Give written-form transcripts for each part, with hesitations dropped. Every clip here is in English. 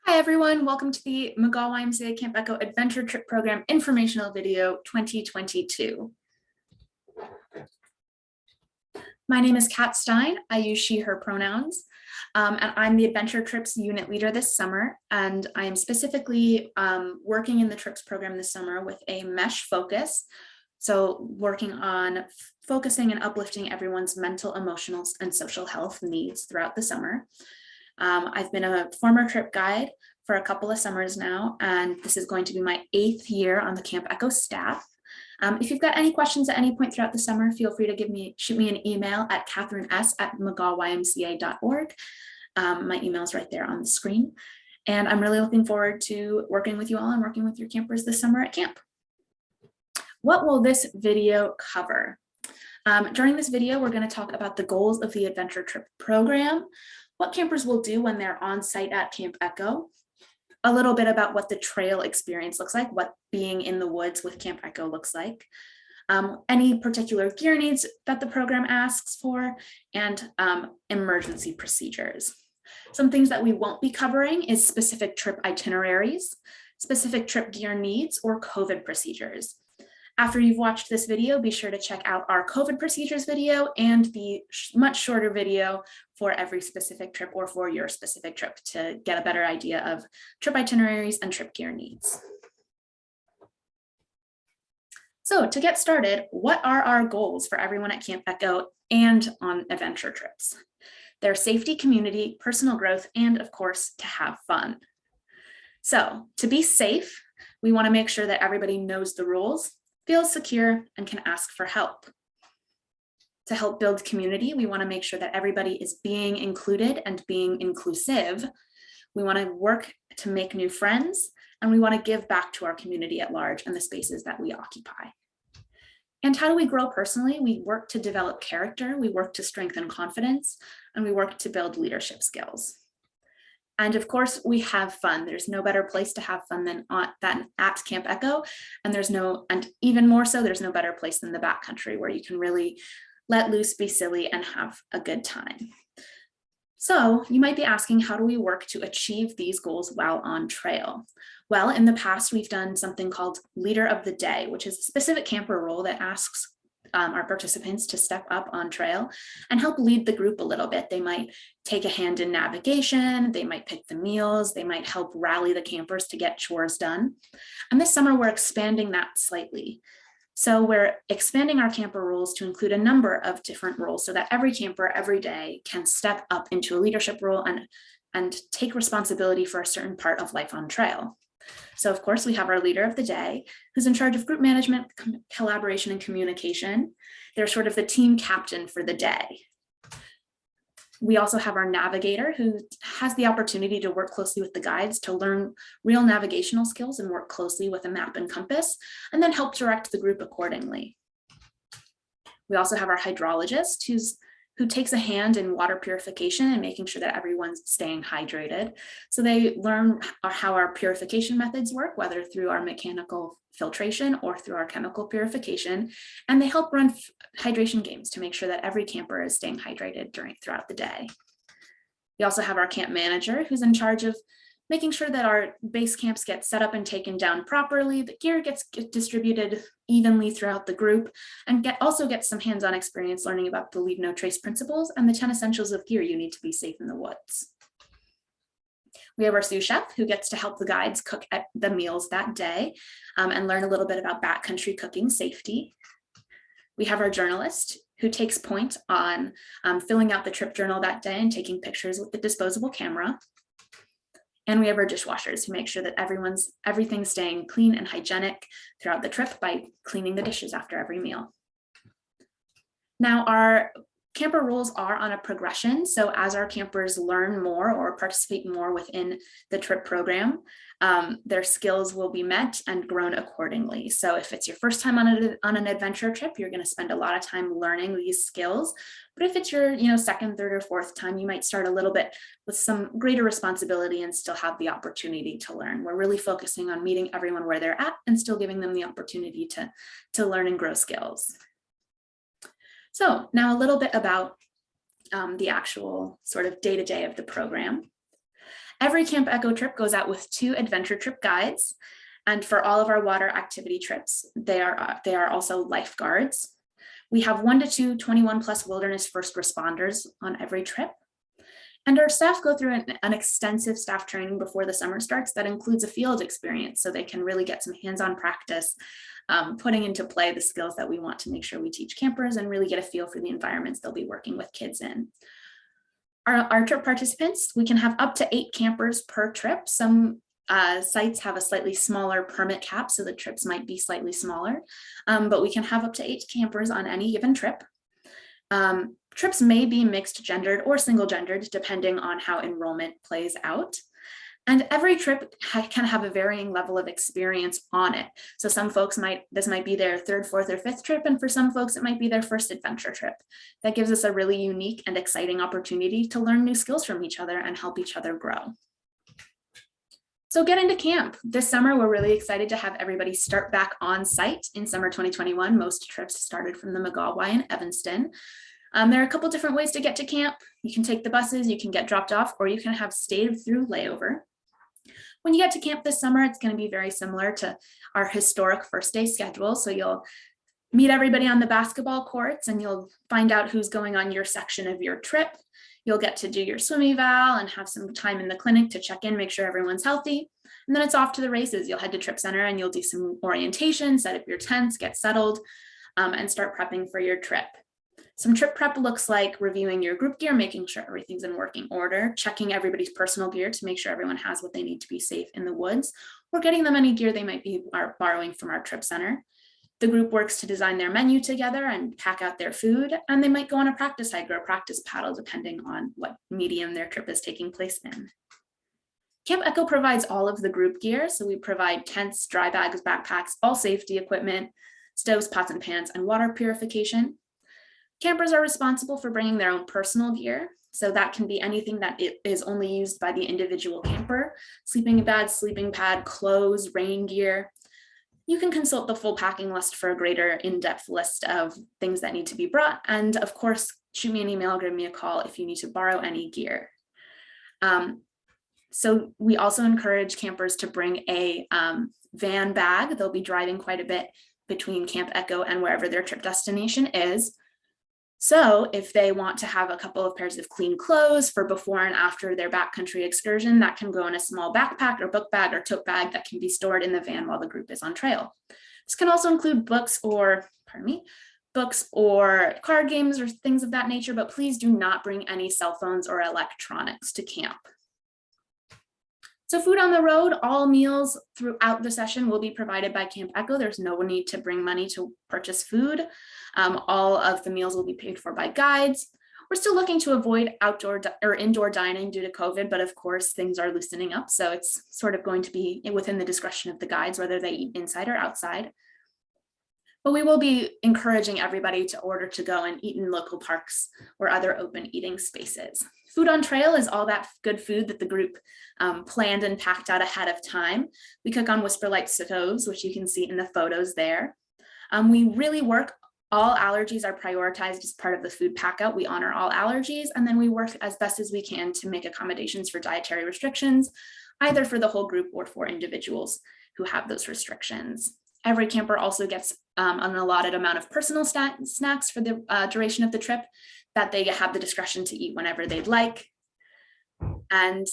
Hi everyone, welcome to the McGaw YMCA Camp Echo Adventure Trip Program informational video 2022. My name is Kat Stein. I use she, her pronouns, and I'm the Adventure Trips unit leader this summer. And I am specifically working in the Trips program this summer with a mesh focus. So working on focusing and uplifting everyone's mental, emotional, and social health needs throughout the summer. I've been a former trip guide for a couple of summers now, and this is going to be my 8th year on the Camp Echo staff. If you've got any questions at any point throughout the summer, feel free to shoot me an email at katherines@mcgawymca.org. My email is right there on the screen. And I'm really looking forward to working with you all and working with your campers this summer at camp. What will this video cover? During this video, we're going to talk about the goals of the Adventure Trip program, what campers will do when they're on site at Camp Echo, a little bit about what the trail experience looks like, what being in the woods with Camp Echo looks like, any particular gear needs that the program asks for, and emergency procedures. Some things that we won't be covering is specific trip itineraries, specific trip gear needs, or COVID procedures. After you've watched this video, be sure to check out our COVID procedures video and the much shorter video for every specific trip or for your specific trip to get a better idea of trip itineraries and trip gear needs. So to get started, what are our goals for everyone at Camp Echo and on adventure trips? Their safety, community, personal growth, and of course, to have fun. So to be safe, we want to make sure that everybody knows the rules, feels secure, and can ask for help. To help build community, we want to make sure that everybody is being included and being inclusive. We want to work to make new friends, and we want to give back to our community at large and the spaces that we occupy. And how do we grow personally? We work to develop character, we work to strengthen confidence, and we work to build leadership skills. And of course, we have fun. There's no better place to have fun than at Camp Echo. And even more so, there's no better place than the backcountry where you can really let loose, be silly, and have a good time. So you might be asking, how do we work to achieve these goals while on trail? Well, in the past, we've done something called Leader of the Day, which is a specific camper role that asks our participants to step up on trail and help lead the group a little bit. They might take a hand in navigation, they might pick the meals, they might help rally the campers to get chores done. And this summer we're expanding that slightly. So we're expanding our camper roles to include a number of different roles so that every camper every day can step up into a leadership role and take responsibility for a certain part of life on trail. So of course, we have our leader of the day who's in charge of group management, collaboration, and communication. They're sort of the team captain for the day. We also have our navigator who has the opportunity to work closely with the guides to learn real navigational skills and work closely with a map and compass, and then help direct the group accordingly. We also have our hydrologist who takes a hand in water purification and making sure that everyone's staying hydrated. So they learn how our purification methods work, whether through our mechanical filtration or through our chemical purification, and they help run hydration games to make sure that every camper is staying hydrated throughout the day. We also have our camp manager who's in charge of making sure that our base camps get set up and taken down properly, the gear gets distributed evenly throughout the group, and also get some hands-on experience learning about the leave no trace principles and the 10 essentials of gear you need to be safe in the woods. We have our sous chef who gets to help the guides cook at the meals that day and learn a little bit about backcountry cooking safety. We have our journalist who takes point on filling out the trip journal that day and taking pictures with the disposable camera. And we have our dishwashers who make sure that everything's staying clean and hygienic throughout the trip by cleaning the dishes after every meal. Now, our camper roles are on a progression. So as our campers learn more or participate more within the trip program, their skills will be met and grown accordingly. So if it's your first time on an adventure trip, you're going to spend a lot of time learning these skills. But if it's your second, third, or fourth time, you might start a little bit with some greater responsibility and still have the opportunity to learn. We're really focusing on meeting everyone where they're at and still giving them the opportunity to learn and grow skills. So now a little bit about the actual sort of day-to-day of the program. Every Camp Echo trip goes out with 2 adventure trip guides. And for all of our water activity trips, they are also lifeguards. We have 1 to 2 21+ wilderness first responders on every trip. And our staff go through an extensive staff training before the summer starts that includes a field experience, so they can really get some hands-on practice, putting into play the skills that we want to make sure we teach campers and really get a feel for the environments they'll be working with kids in. Our trip participants, we can have up to 8 campers per trip. Some sites have a slightly smaller permit cap, so the trips might be slightly smaller, but we can have up to 8 campers on any given trip. Trips may be mixed gendered or single gendered, depending on how enrollment plays out. And every trip can have a varying level of experience on it. So some folks this might be their 3rd, 4th, or 5th trip, and for some folks, it might be their first adventure trip. That gives us a really unique and exciting opportunity to learn new skills from each other and help each other grow. So get into camp. This summer, we're really excited to have everybody start back on site in summer 2021. Most trips started from the McGaw in Evanston. There are a couple different ways to get to camp. You can take the buses, you can get dropped off, or you can have stayed through layover. When you get to camp this summer, it's going to be very similar to our historic first day schedule. So you'll meet everybody on the basketball courts and you'll find out who's going on your section of your trip. You'll get to do your swim eval and have some time in the clinic to check in, make sure everyone's healthy. And then it's off to the races. You'll head to Trip Center and you'll do some orientation, set up your tents, get settled, and start prepping for your trip. Some trip prep looks like reviewing your group gear, making sure everything's in working order, checking everybody's personal gear to make sure everyone has what they need to be safe in the woods, or getting them any gear they might be borrowing from our Trip Center. The group works to design their menu together and pack out their food, and they might go on a practice hike or a practice paddle, depending on what medium their trip is taking place in. Camp Echo provides all of the group gear, so we provide tents, dry bags, backpacks, all safety equipment, stoves, pots and pans, and water purification. Campers are responsible for bringing their own personal gear, so that can be anything that is only used by the individual camper: sleeping bag, sleeping pad, clothes, rain gear. You can consult the full packing list for a greater in-depth list of things that need to be brought, and of course, shoot me an email or give me a call if you need to borrow any gear. So we also encourage campers to bring a van bag. They'll be driving quite a bit between Camp Echo and wherever their trip destination is. So if they want to have a couple of pairs of clean clothes for before and after their backcountry excursion, that can go in a small backpack or book bag or tote bag that can be stored in the van while the group is on trail. This can also include books or card games or things of that nature, but please do not bring any cell phones or electronics to camp. So food on the road, all meals throughout the session will be provided by Camp Echo. There's no need to bring money to purchase food. All of the meals will be paid for by guides. We're still looking to avoid outdoor or indoor dining due to COVID, but of course things are loosening up. So it's sort of going to be within the discretion of the guides, whether they eat inside or outside. But we will be encouraging everybody to order to go and eat in local parks or other open eating spaces. Food on trail is all that good food that the group planned and packed out ahead of time. We cook on Whisper Light stoves, which you can see in the photos there. We really work, all allergies are prioritized as part of the food pack out. We honor all allergies, and then we work as best as we can to make accommodations for dietary restrictions, either for the whole group or for individuals who have those restrictions. Every camper also gets an allotted amount of personal snacks for the duration of the trip that they have the discretion to eat whenever they'd like. And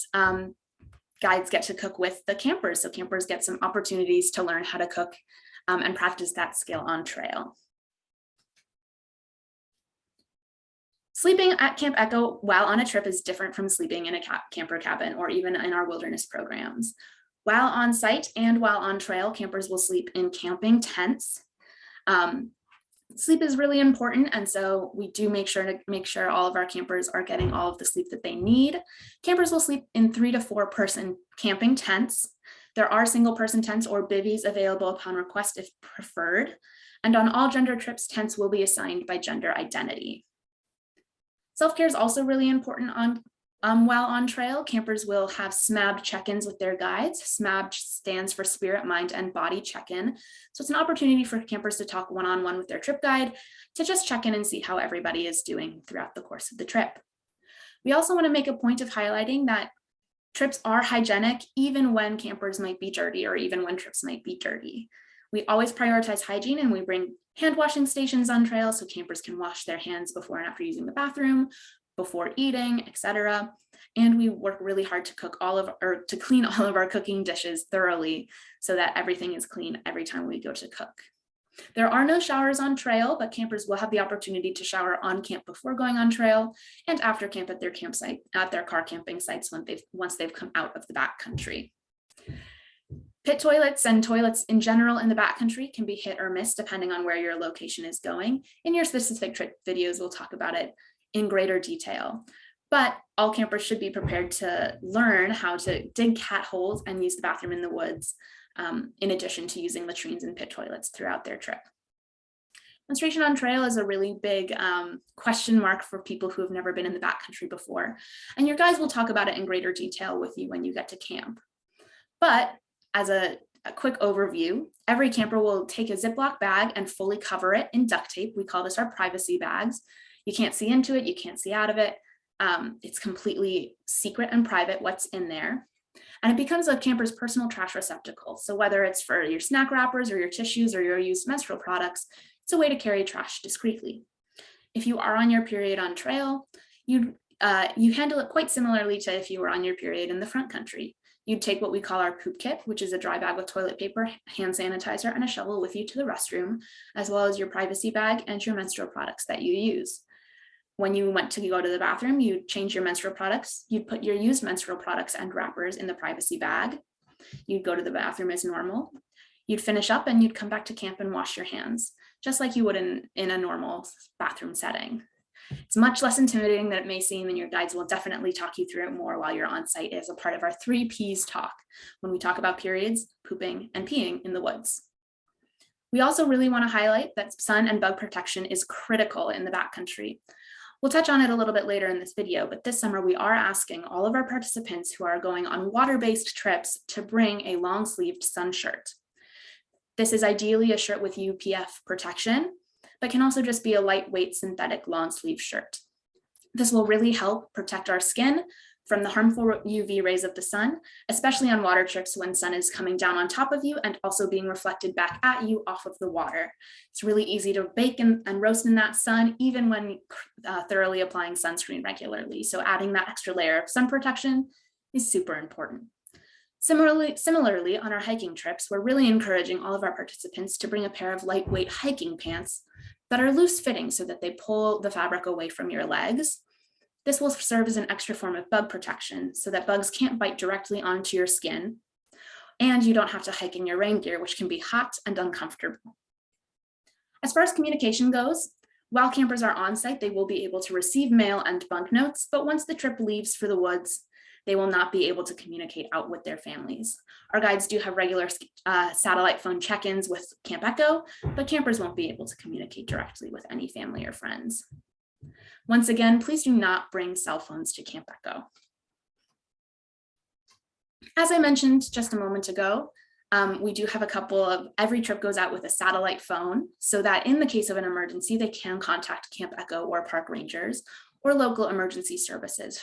guides get to cook with the campers. So campers get some opportunities to learn how to cook and practice that skill on trail. Sleeping at Camp Echo while on a trip is different from sleeping in a camper cabin or even in our wilderness programs. While on site and while on trail, campers will sleep in camping tents. Sleep is really important, and so we do make sure all of our campers are getting all of the sleep that they need. Campers will sleep in 3 to 4 person camping tents. There are single person tents or bivvies available upon request if preferred. And on all gender trips, tents will be assigned by gender identity. Self-care is also really important while on trail. Campers will have SMAB check-ins with their guides. SMAB stands for Spirit, Mind, and Body Check-in. So it's an opportunity for campers to talk one-on-one with their trip guide to just check in and see how everybody is doing throughout the course of the trip. We also want to make a point of highlighting that Trips are hygienic even when campers might be dirty or even when trips might be dirty. We always prioritize hygiene and we bring hand washing stations on trail so campers can wash their hands before and after using the bathroom, before eating, etc. And we work really hard to to clean all of our cooking dishes thoroughly so that everything is clean every time we go to cook. There are no showers on trail, but campers will have the opportunity to shower on camp before going on trail and after camp at their campsite, at their car camping sites once they've come out of the backcountry. Pit toilets and toilets in general in the backcountry can be hit or miss depending on where your location is going. In your specific trip videos, we'll talk about it in greater detail. But all campers should be prepared to learn how to dig cat holes and use the bathroom in the woods, in addition to using latrines and pit toilets throughout their trip. Menstruation on trail is a really big question mark for people who have never been in the backcountry before. And your guides will talk about it in greater detail with you when you get to camp. But as a quick overview, every camper will take a Ziploc bag and fully cover it in duct tape. We call this our privacy bags. You can't see into it, you can't see out of it. It's completely secret and private what's in there. And it becomes a camper's personal trash receptacle. So whether it's for your snack wrappers or your tissues or your used menstrual products, it's a way to carry trash discreetly. If you are on your period on trail, you handle it quite similarly to if you were on your period in the front country. You'd take what we call our poop kit, which is a dry bag with toilet paper, hand sanitizer, and a shovel with you to the restroom, as well as your privacy bag and your menstrual products that you use. When you went to go to the bathroom, you'd change your menstrual products. You'd put your used menstrual products and wrappers in the privacy bag. You'd go to the bathroom as normal. You'd finish up and you'd come back to camp and wash your hands, just like you would in a normal bathroom setting. It's much less intimidating than it may seem, and your guides will definitely talk you through it more while you're on site as a part of our 3 Ps talk when we talk about periods, pooping, and peeing in the woods. We also really want to highlight that sun and bug protection is critical in the backcountry. We'll touch on it a little bit later in this video, but this summer we are asking all of our participants who are going on water-based trips to bring a long-sleeved sun shirt. This is ideally a shirt with UPF protection, but can also just be a lightweight synthetic long sleeve shirt. This will really help protect our skin from the harmful UV rays of the sun, especially on water trips when sun is coming down on top of you and also being reflected back at you off of the water. It's really easy to bake and roast in that sun, even when thoroughly applying sunscreen regularly. So adding that extra layer of sun protection is super important. Similarly, on our hiking trips, we're really encouraging all of our participants to bring a pair of lightweight hiking pants that are loose fitting so that they pull the fabric away from your legs. This will serve as an extra form of bug protection so that bugs can't bite directly onto your skin, and you don't have to hike in your rain gear, which can be hot and uncomfortable. As far as communication goes, while campers are on site, they will be able to receive mail and bunk notes, but once the trip leaves for the woods, they will not be able to communicate out with their families. Our guides do have regular satellite phone check-ins with Camp Echo, but campers won't be able to communicate directly with any family or friends. Once again, please do not bring cell phones to Camp Echo. As I mentioned just a moment ago, we do have every trip goes out with a satellite phone so that in the case of an emergency, they can contact Camp Echo or park rangers or local emergency services,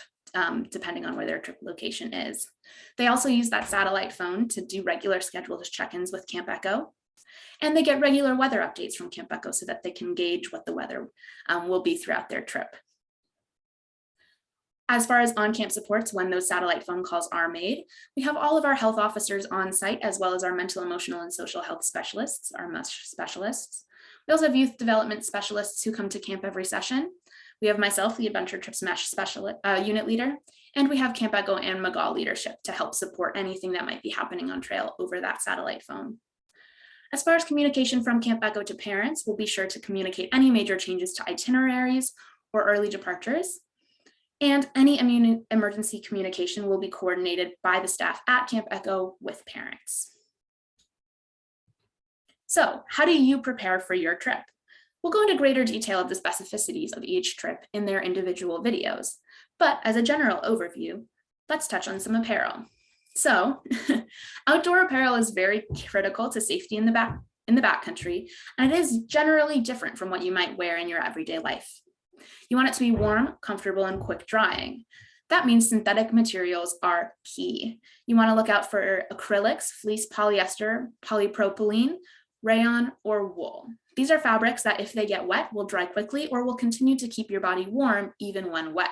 depending on where their trip location is. They also use that satellite phone to do regular scheduled check-ins with Camp Echo, and they get regular weather updates from Camp Echo so that they can gauge what the weather will be throughout their trip. As far as on-camp supports, when those satellite phone calls are made, we have all of our health officers on site, as well as our mental, emotional, and social health specialists, our MUSH specialists. We also have youth development specialists who come to camp every session. We have myself, the Adventure Trips MUSH unit leader, and we have Camp Echo and McGaw leadership to help support anything that might be happening on trail over that satellite phone. As far as communication from Camp Echo to parents, we'll be sure to communicate any major changes to itineraries or early departures. And any emergency communication will be coordinated by the staff at Camp Echo with parents. So, how do you prepare for your trip? We'll go into greater detail of the specificities of each trip in their individual videos, but as a general overview, let's touch on some apparel. So, outdoor apparel is very critical to safety in the backcountry, and it is generally different from what you might wear in your everyday life. You want it to be warm, comfortable, and quick drying. That means synthetic materials are key. You want to look out for acrylics, fleece, polyester, polypropylene, rayon, or wool. These are fabrics that if they get wet will dry quickly or will continue to keep your body warm even when wet.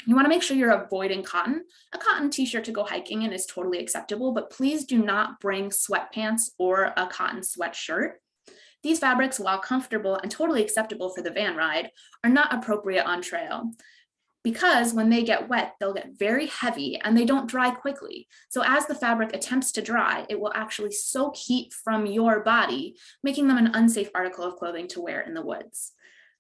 You want to make sure you're avoiding cotton. A cotton t-shirt to go hiking in is totally acceptable, but please do not bring sweatpants or a cotton sweatshirt. These fabrics, while comfortable and totally acceptable for the van ride, are not appropriate on trail because when they get wet, they'll get very heavy and they don't dry quickly. So as the fabric attempts to dry, it will actually soak heat from your body, making them an unsafe article of clothing to wear in the woods.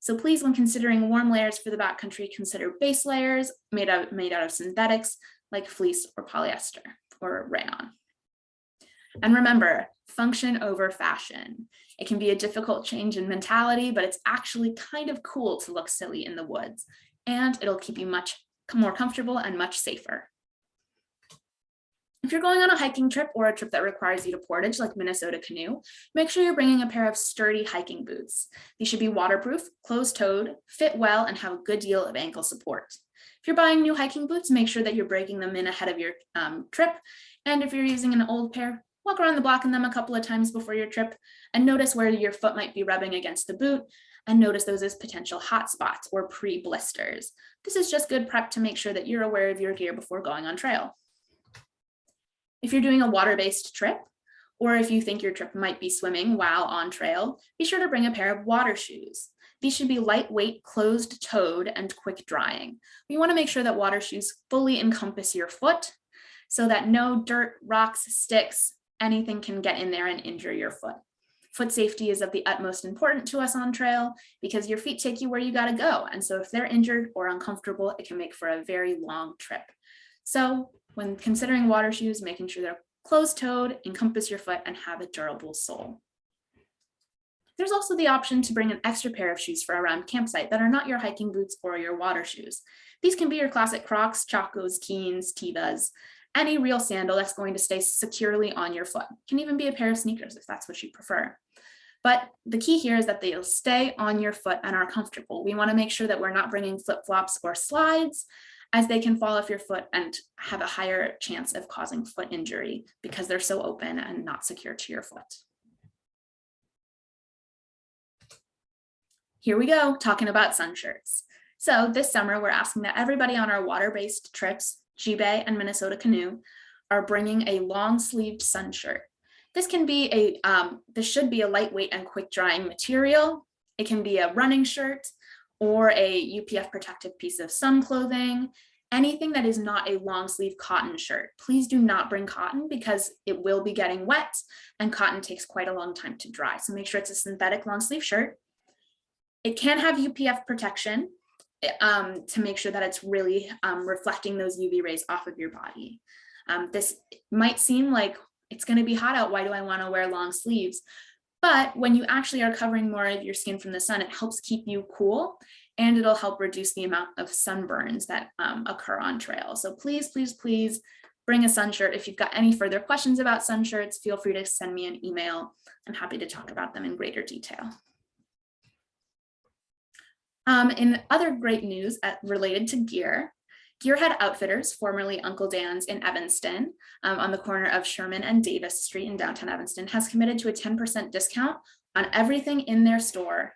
So please, when considering warm layers for the backcountry, consider base layers made out of synthetics like fleece or polyester or rayon. And remember, function over fashion. It can be a difficult change in mentality, but it's actually kind of cool to look silly in the woods, and it'll keep you much more comfortable and much safer. If you're going on a hiking trip or a trip that requires you to portage like Minnesota Canoe, make sure you're bringing a pair of sturdy hiking boots. These should be waterproof, closed-toed, fit well, and have a good deal of ankle support. If you're buying new hiking boots, make sure that you're breaking them in ahead of your trip. And if you're using an old pair, walk around the block in them a couple of times before your trip and notice where your foot might be rubbing against the boot and notice those as potential hot spots or pre-blisters. This is just good prep to make sure that you're aware of your gear before going on trail. If you're doing a water-based trip, or if you think your trip might be swimming while on trail, be sure to bring a pair of water shoes. These should be lightweight, closed-toed, and quick drying. We want to make sure that water shoes fully encompass your foot so that no dirt, rocks, sticks, anything can get in there and injure your foot. Foot safety is of the utmost importance to us on trail because your feet take you where you gotta go. And so if they're injured or uncomfortable, it can make for a very long trip. So when considering water shoes, making sure they're closed-toed, encompass your foot, and have a durable sole. There's also the option to bring an extra pair of shoes for around campsite that are not your hiking boots or your water shoes. These can be your classic Crocs, Chacos, Keens, Tevas, any real sandal that's going to stay securely on your foot. It can even be a pair of sneakers if that's what you prefer. But the key here is that they'll stay on your foot and are comfortable. We want to make sure that we're not bringing flip-flops or slides, as they can fall off your foot and have a higher chance of causing foot injury because they're so open and not secure to your foot. Here we go, talking about sun shirts. So this summer, we're asking that everybody on our water-based trips, G-Bay and Minnesota Canoe, are bringing a long-sleeved sun shirt. This can be this should be a lightweight and quick drying material. It can be a running shirt or a UPF protective piece of sun clothing, anything that is not a long sleeve cotton shirt. Please do not bring cotton because it will be getting wet and cotton takes quite a long time to dry. So make sure it's a synthetic long sleeve shirt. It can have UPF protection to make sure that it's really reflecting those UV rays off of your body. This might seem like it's going to be hot out. Why do I want to wear long sleeves? But when you actually are covering more of your skin from the sun, it helps keep you cool and it'll help reduce the amount of sunburns that occur on trail. So please, please, please bring a sun shirt. If you've got any further questions about sun shirts, feel free to send me an email. I'm happy to talk about them in greater detail. In other great news related to gear, Gearhead Outfitters, formerly Uncle Dan's in Evanston, on the corner of Sherman and Davis Street in downtown Evanston, has committed to a 10% discount on everything in their store.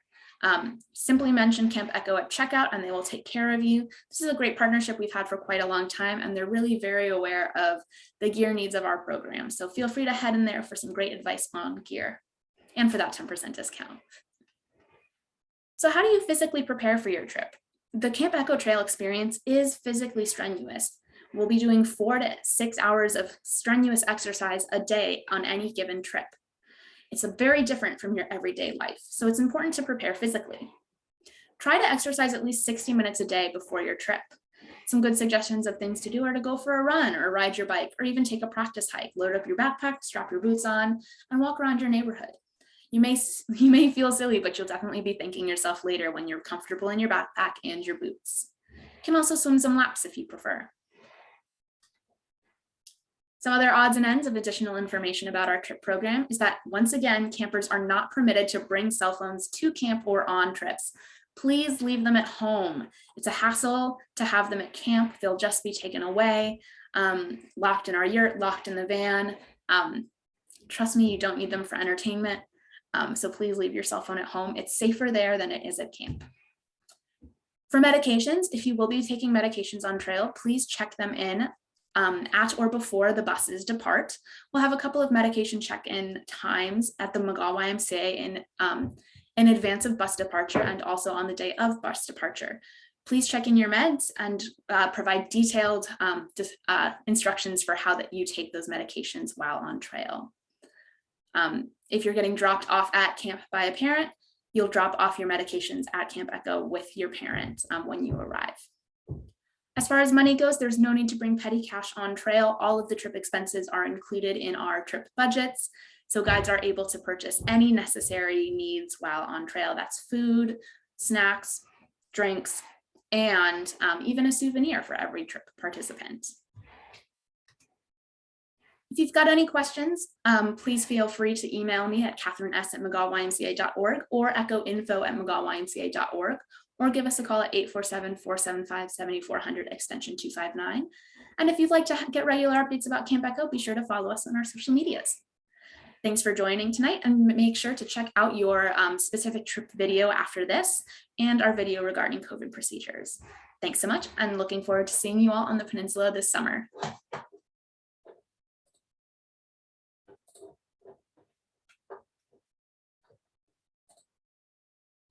Simply mention Camp Echo at checkout and they will take care of you. This is a great partnership we've had for quite a long time and they're really very aware of the gear needs of our program. So feel free to head in there for some great advice on gear and for that 10% discount. So how do you physically prepare for your trip? The Camp Echo Trail experience is physically strenuous. We'll be doing 4 to 6 hours of strenuous exercise a day on any given trip. It's very different from your everyday life, so it's important to prepare physically. Try to exercise at least 60 minutes a day before your trip. Some good suggestions of things to do are to go for a run or ride your bike or even take a practice hike. Load up your backpack, strap your boots on, and walk around your neighborhood. You may feel silly, but you'll definitely be thanking yourself later when you're comfortable in your backpack and your boots. You can also swim some laps if you prefer. Some other odds and ends of additional information about our trip program is that once again, campers are not permitted to bring cell phones to camp or on trips. please leave them at home. It's a hassle to have them at camp. They'll just be taken away, locked in our yurt, locked in the van. Trust me, you don't need them for entertainment. So please leave your cell phone at home. It's safer there than it is at camp. For medications, if you will be taking medications on trail, please check them in at or before the buses depart. We'll have a couple of medication check-in times at the McGaw YMCA in advance of bus departure and also on the day of bus departure. Please check in your meds and provide detailed instructions for how that you take those medications while on trail. If you're getting dropped off at camp by a parent, you'll drop off your medications at Camp Echo with your parent when you arrive. As far as money goes, there's no need to bring petty cash on trail. All of the trip expenses are included in our trip budgets. So guides are able to purchase any necessary needs while on trail. That's food, snacks, drinks, and even a souvenir for every trip participant. If you've got any questions, please feel free to email me at katherines@mcgawymca.org or echoinfo@mcgawymca.org, or give us a call at 847-475-7400 extension 259. And if you'd like to get regular updates about Camp Echo, be sure to follow us on our social medias. Thanks for joining tonight, and make sure to check out your specific trip video after this and our video regarding COVID procedures. Thanks so much, and looking forward to seeing you all on the peninsula this summer.